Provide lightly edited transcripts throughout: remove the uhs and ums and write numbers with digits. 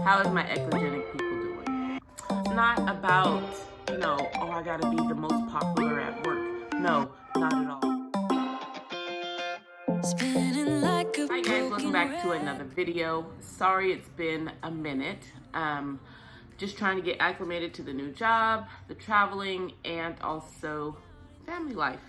How is my eclogenic people doing? It's not about, oh, I gotta be the most popular at work. No, not at all. Hi guys, welcome back to another video. Sorry it's been a minute. Just trying to get acclimated to the new job, the traveling, and also family life.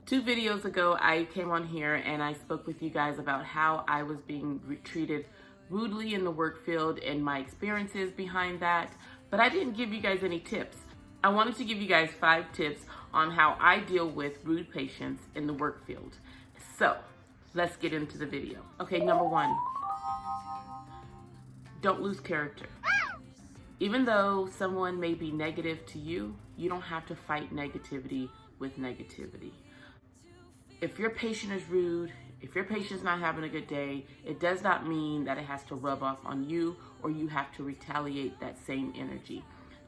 2 videos ago, I came on here and I spoke with you guys about how I was being treated rudely in the work field and my experiences behind that, but I didn't give you guys any tips. I wanted to give you guys 5 tips on how I deal with rude patients in the work field. So, let's get into the video. Okay, number 1, don't lose character. Even though someone may be negative to you, you don't have to fight negativity with negativity. If your patient is rude, if your patient's not having a good day, it does not mean that it has to rub off on you or you have to retaliate that same energy.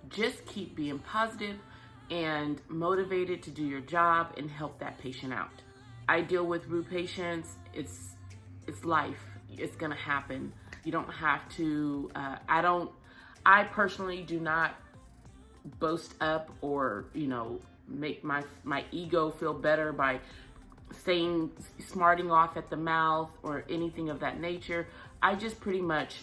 Just keep being positive and motivated to do your job and help that patient out. I deal with rude patients. It's life. It's gonna happen. You don't have to, I personally do not boast up or, make my ego feel better by saying, smarting off at the mouth or anything of that nature. I just pretty much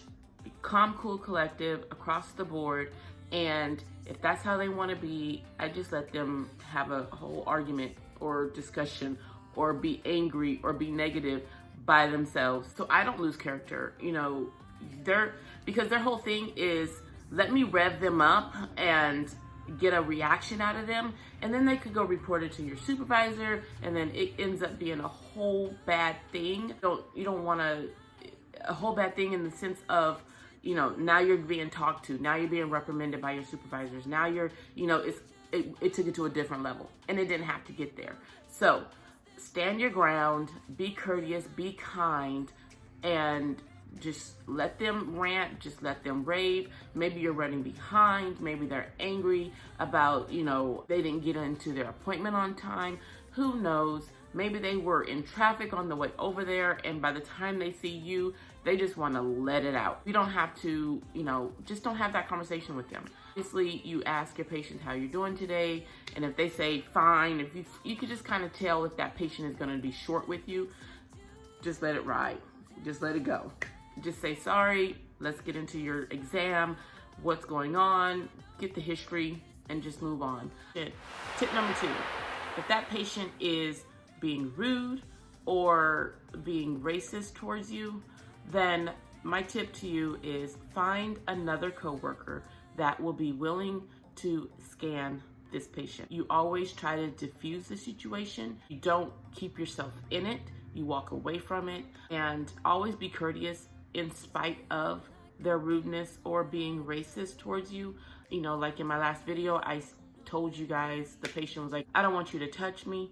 calm, cool, collective across the board. And if that's how they want to be, I just let them have a whole argument or discussion or be angry or be negative by themselves. So I don't lose character, because their whole thing is let me rev them up and get a reaction out of them, and then they could go report it to your supervisor, and then it ends up being a whole bad thing. You don't want a whole bad thing in the sense of, now you're being talked to, now you're being reprimanded by your supervisors, now you're, it took it to a different level, and it didn't have to get there. So stand your ground, be courteous, be kind, and just let them rant, just let them rave. Maybe you're running behind, maybe they're angry about, they didn't get into their appointment on time. Who knows? Maybe they were in traffic on the way over there, and by the time they see you, they just want to let it out. You don't have to, just don't have that conversation with them. Obviously, you ask your patient how you're doing today, and if they say fine, if you could just kind of tell if that patient is going to be short with you, just let it ride. Just let it go. Just say, sorry, let's get into your exam, what's going on, get the history, and just move on. Tip number 2, if that patient is being rude or being racist towards you, then my tip to you is find another coworker that will be willing to scan this patient. You always try to diffuse the situation. You don't keep yourself in it. You walk away from it, and always be courteous in spite of their rudeness or being racist towards you. Like in my last video, I told you guys, the patient was like, I don't want you to touch me.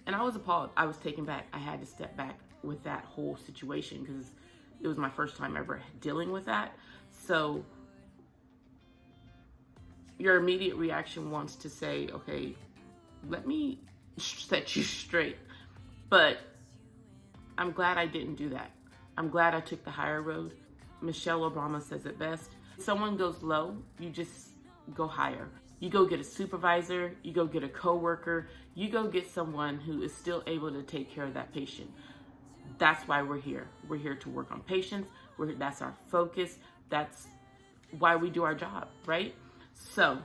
And I was appalled. I was taken back. I had to step back with that whole situation because it was my first time ever dealing with that. So your immediate reaction wants to say, okay, let me set you straight. But I'm glad I didn't do that. I'm glad I took the higher road. Michelle Obama says it best. If someone goes low, you just go higher. You go get a supervisor, you go get a coworker, you go get someone who is still able to take care of that patient. That's why we're here. We're here to work on patients. That's our focus. That's why we do our job, right? So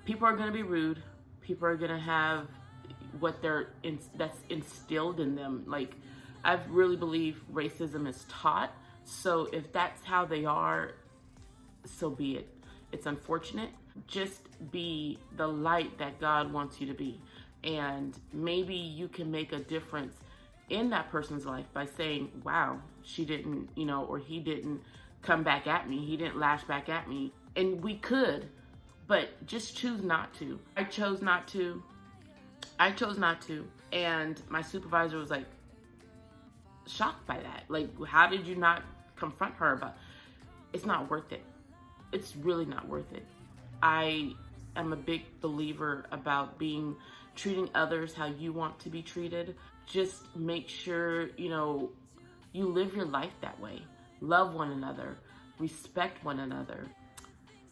people are gonna be rude. People are gonna have what that's instilled in them. Like, I really believe racism is taught. So if that's how they are, so be it. It's unfortunate. Just be the light that God wants you to be. And maybe you can make a difference in that person's life by saying, wow, she didn't, or he didn't come back at me. He didn't lash back at me. And we could, but just choose not to. I chose not to. And my supervisor was like, shocked by that. Like, how did you not confront her about it? It's not worth it. It's really not worth it. I am a big believer about treating others how you want to be treated. Just make sure, you live your life that way. Love one another. respect one another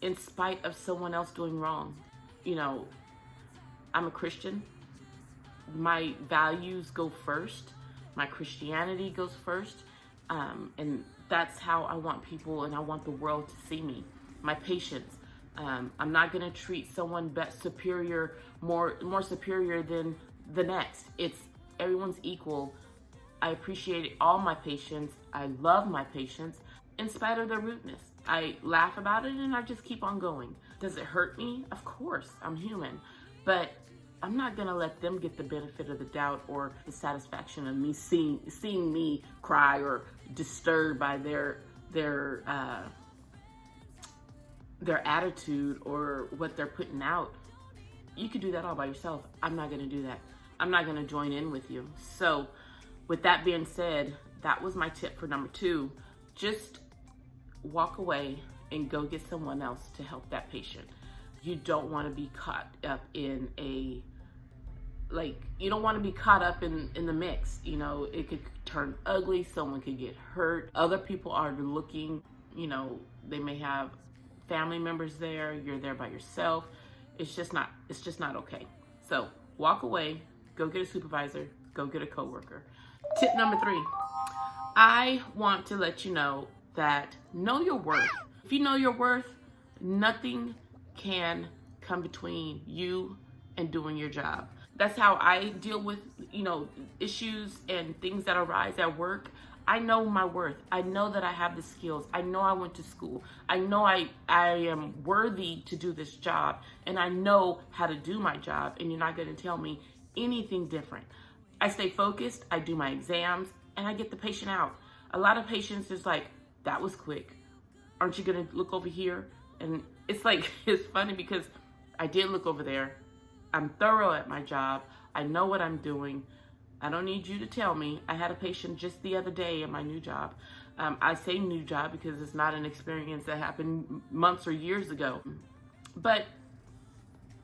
in spite of someone else doing wrong. You know, I'm a Christian. My values go first. My Christianity goes first. And that's how I want people and I want the world to see me. My patience. I'm not going to treat someone superior, more superior than the next. It's everyone's equal. I appreciate all my patients. I love my patients in spite of their rudeness. I laugh about it and I just keep on going. Does it hurt me? Of course, I'm human. But I'm not gonna let them get the benefit of the doubt or the satisfaction of me seeing me cry or disturbed by their attitude or what they're putting out. You could do that all by yourself. I'm not gonna do that. I'm not gonna join in with you. So with that being said, that was my tip for number 2. Just walk away and go get someone else to help that patient. You don't want to be caught up in you don't want to be caught up in the mix. You know, it could turn ugly. Someone could get hurt. Other people are looking, you know, they may have family members there. You're there by yourself. It's just not okay. So walk away, go get a supervisor, go get a coworker. Tip number 3, I want to let you know that know your worth. If you know your worth, nothing can come between you and doing your job. That's how I deal with, you know, issues and things that arise at work. I know my worth. I know that I have the skills. I know I went to school. I know I am worthy to do this job, and I know how to do my job, and you're not going to tell me anything different. I stay focused. I do my exams, and I get the patient out. A lot of patients is like, that was quick. Aren't you going to look over here? And it's like, it's funny because I did look over there. I'm thorough at my job. I know what I'm doing. I don't need you to tell me. I had a patient just the other day in my new job. I say new job because it's not an experience that happened months or years ago. But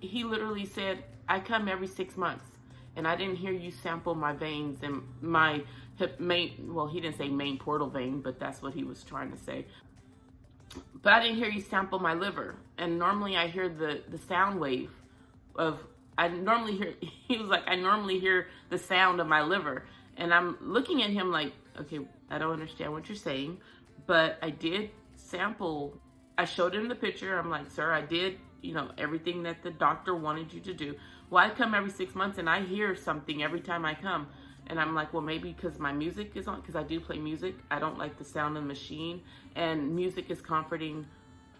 he literally said, I come every 6 months and I didn't hear you sample my veins and my well, he didn't say main portal vein, but that's what he was trying to say. But I didn't hear you sample my liver. And normally I hear the sound wave of, he was like, I normally hear the sound of my liver. And I'm looking at him like, okay, I don't understand what you're saying, but I did sample. I showed him the picture. I'm like, sir, I did, you know, everything that the doctor wanted you to do. Well, I come every 6 months and I hear something every time I come. And I'm like, well, maybe because my music is on, because I do play music. I don't like the sound of the machine, and music is comforting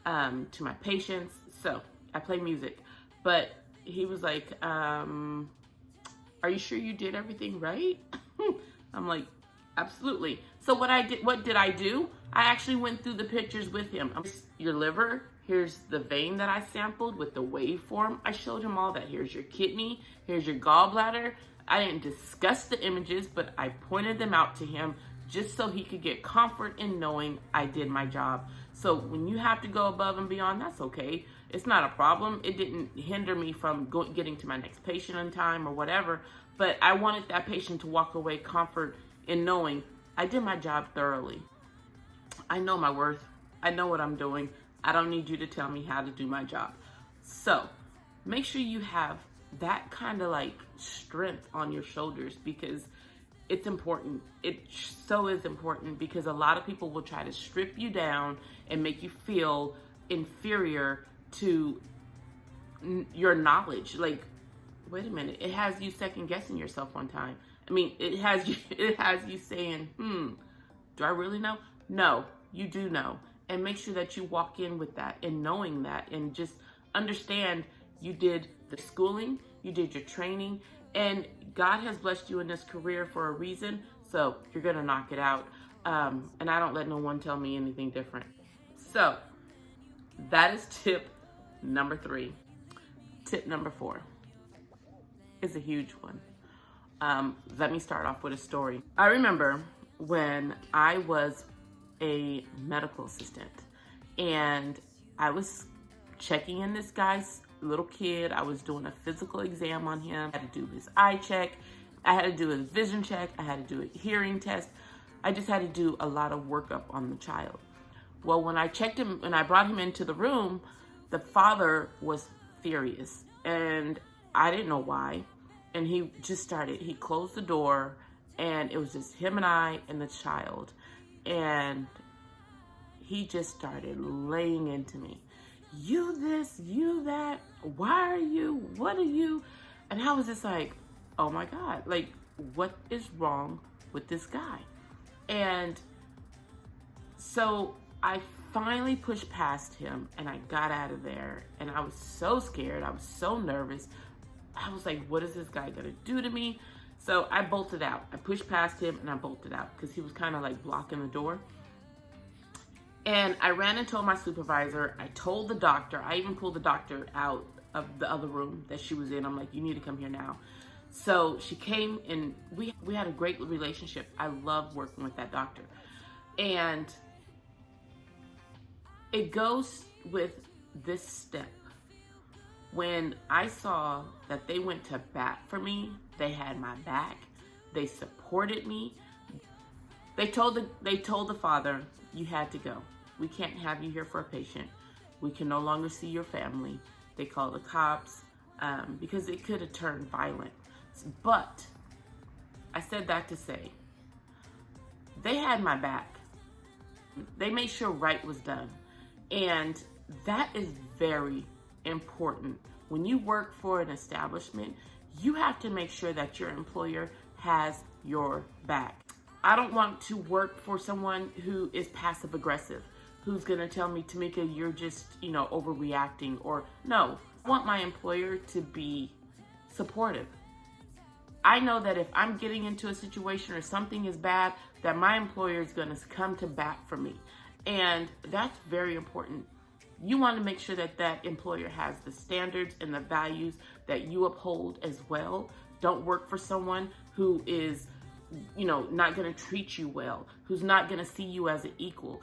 to my patients. So I play music. But he was like, are you sure you did everything right? I'm like, absolutely. So what did I do? I actually went through the pictures with him. Your liver, here's the vein that I sampled with the waveform. I showed him all that. Here's your kidney, here's your gallbladder. I didn't discuss the images, but I pointed them out to him just so he could get comfort in knowing I did my job. So when you have to go above and beyond, that's okay. It's not a problem. It didn't hinder me from getting to my next patient on time or whatever, but I wanted that patient to walk away comfort in knowing I did my job thoroughly. I know my worth. I know what I'm doing. I don't need you to tell me how to do my job. So make sure you have that kind of like strength on your shoulders, because it's important. It so is important, because a lot of people will try to strip you down and make you feel inferior to your knowledge. Like, wait a minute, it has you second guessing yourself one time. I mean, it has you saying, do I really know? No, you do know. And make sure that you walk in with that and knowing that, and just understand you did the schooling, you did your training, and God has blessed you in this career for a reason, so you're gonna knock it out. And I don't let no one tell me anything different. So that is tip number 3. Tip number 4 is a huge one. Let me start off with a story. I remember when I was a medical assistant and I was checking in this guy's little kid. I was doing a physical exam on him. I had to do his eye check. I had to do his vision check. I had to do a hearing test. I just had to do a lot of workup on the child. Well, when I checked him and I brought him into the room, the father was furious, and I didn't know why. And he closed the door, and it was just him and I and the child. And he just started laying into me. You this, you that, why are you, what are you? And I was just like, oh my God, like, what is wrong with this guy? And so I finally pushed past him and I got out of there, and I was so scared. I was so nervous. I was like, what is this guy gonna do to me? So I bolted out. I pushed past him and I bolted out because he was kind of like blocking the door. And I ran and told my supervisor. I told the doctor. I even pulled the doctor out of the other room that she was in. I'm like, you need to come here now. So she came, and we had a great relationship. I love working with that doctor. And it goes with this step. When I saw that they went to bat for me, they had my back, they supported me. They told the father, you had to go. We can't have you here for a patient. We can no longer see your family. They called the cops because it could have turned violent. But I said that to say, they had my back. They made sure right was done. And that is very important. When you work for an establishment, you have to make sure that your employer has your back. I don't want to work for someone who is passive aggressive, who's gonna tell me, Tamika, you're just, overreacting, or no. I want my employer to be supportive. I know that if I'm getting into a situation or something is bad, that my employer is gonna come to bat for me. And that's very important. You want to make sure that that employer has the standards and the values that you uphold as well. Don't work for someone who is, not going to treat you well, who's not going to see you as an equal.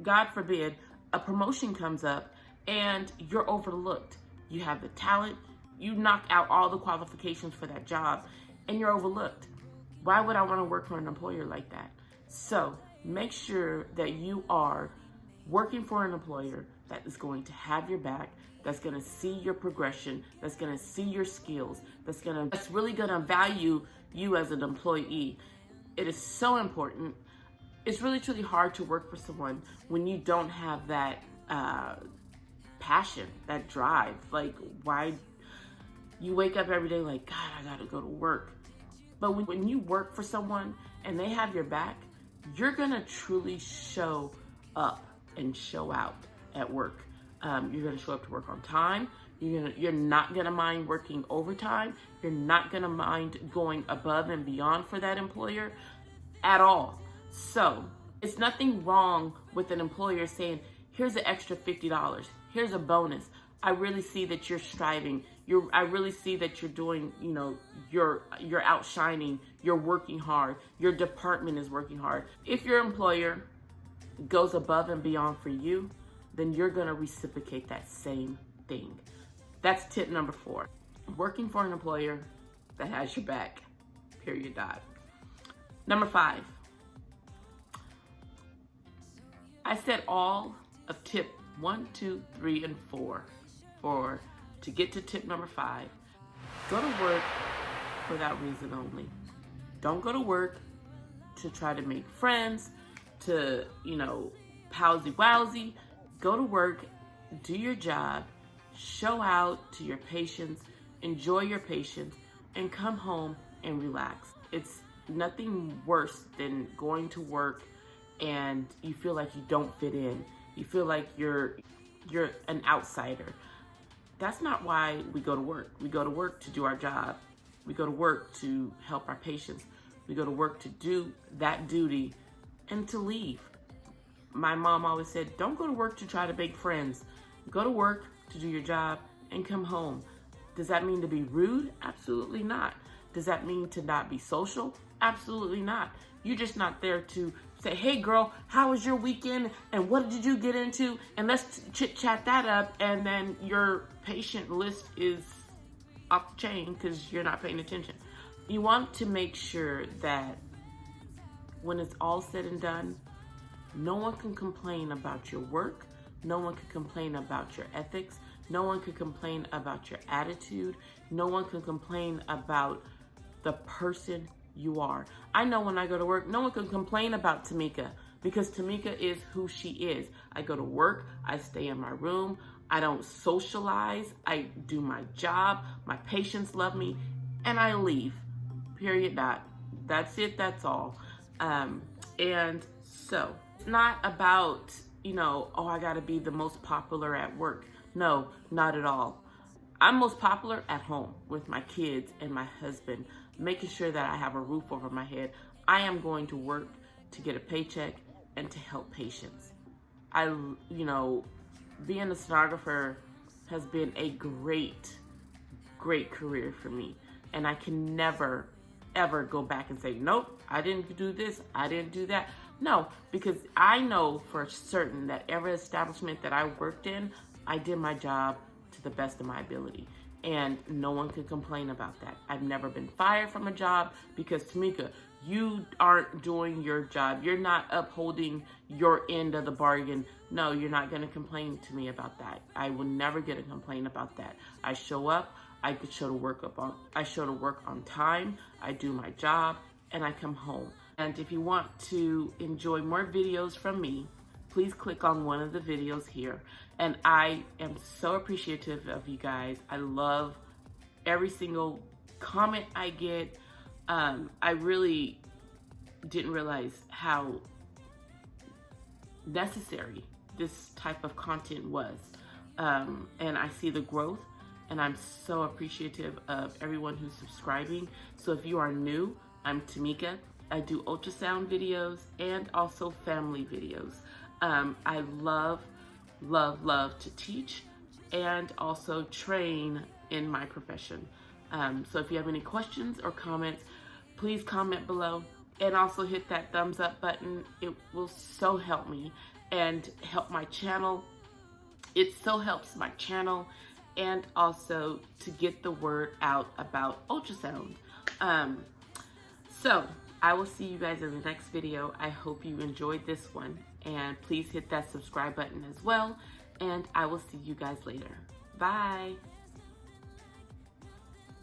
God forbid, a promotion comes up and you're overlooked. You have the talent, you knock out all the qualifications for that job, and you're overlooked. Why would I want to work for an employer like that? So make sure that you are working for an employer that is going to have your back, that's going to see your progression, that's going to see your skills, that's really going to value you as an employee. It is so important. It's really, truly hard to work for someone when you don't have that passion, that drive. Like, why you wake up every day like, God, I got to go to work. But when you work for someone and they have your back, you're going to truly show up and show out at work. You're going to show up to work on time. You're not going to mind working overtime. You're not going to mind going above and beyond for that employer at all. So it's nothing wrong with an employer saying, here's an extra $50. Here's a bonus. I really see that you're striving. I really see that you're doing, you're outshining. You're working hard. Your department is working hard. If your employer goes above and beyond for you, then you're going to reciprocate that same thing. That's tip number 4. Working for an employer that has your back, period, dot. Number 5. I said all of tip 1, 2, 3, and 4 to get to tip number 5. Go to work for that reason only. Don't go to work to try to make friends, to, palsy-wowsy. Go to work, do your job, show out to your patients, enjoy your patients, and come home and relax. It's nothing worse than going to work and you feel like you don't fit in. You feel like you're an outsider. That's not why we go to work. We go to work to do our job. We go to work to help our patients. We go to work to do that duty and to leave. My mom always said, don't go to work to try to make friends. Go to work to do your job and come home. Does that mean to be rude? Absolutely not. Does that mean to not be social? Absolutely not. You're just not there to say, hey girl, how was your weekend? And what did you get into? And let's chit chat that up. And then your patient list is off the chain because you're not paying attention. You want to make sure that when it's all said and done, No one can complain about your work. No one can complain about your ethics. No one can complain about your attitude. No one can complain about the person you are. I know when I go to work, no one can complain about Tamika because Tamika is who she is. I go to work, I stay in my room, I don't socialize, I do my job, my patients love me, and I leave. Period. That's it, that's all. And so it's not about, oh, I gotta be the most popular at work. No, not at all. I'm most popular at home with my kids and my husband, making sure that I have a roof over my head. I am going to work to get a paycheck and to help patients. Being a sonographer has been a great career for me. And I can never, ever go back and say, nope, I didn't do this, I didn't do that. No, because I know for certain that every establishment that I worked in, I did my job to the best of my ability. And no one can complain about that. I've never been fired from a job because, Tamika, you aren't doing your job. You're not upholding your end of the bargain. No, you're not going to complain to me about that. I will never get a complaint about that. I show up. I show to work on time. I do my job, and I come home. And if you want to enjoy more videos from me, please click on one of the videos here. And I am so appreciative of you guys. I love every single comment I get. I really didn't realize how necessary this type of content was. And I see the growth, and I'm so appreciative of everyone who's subscribing. So if you are new, I'm Tamika. I do ultrasound videos and also family videos. I love to teach and also train in my profession. So if you have any questions or comments, please comment below and also hit that thumbs up button. It will so help me and help my channel. It so helps my channel and also to get the word out about ultrasound. So I will see you guys in the next video. I hope you enjoyed this one, and please hit that subscribe button as well, and I will see you guys later. Bye.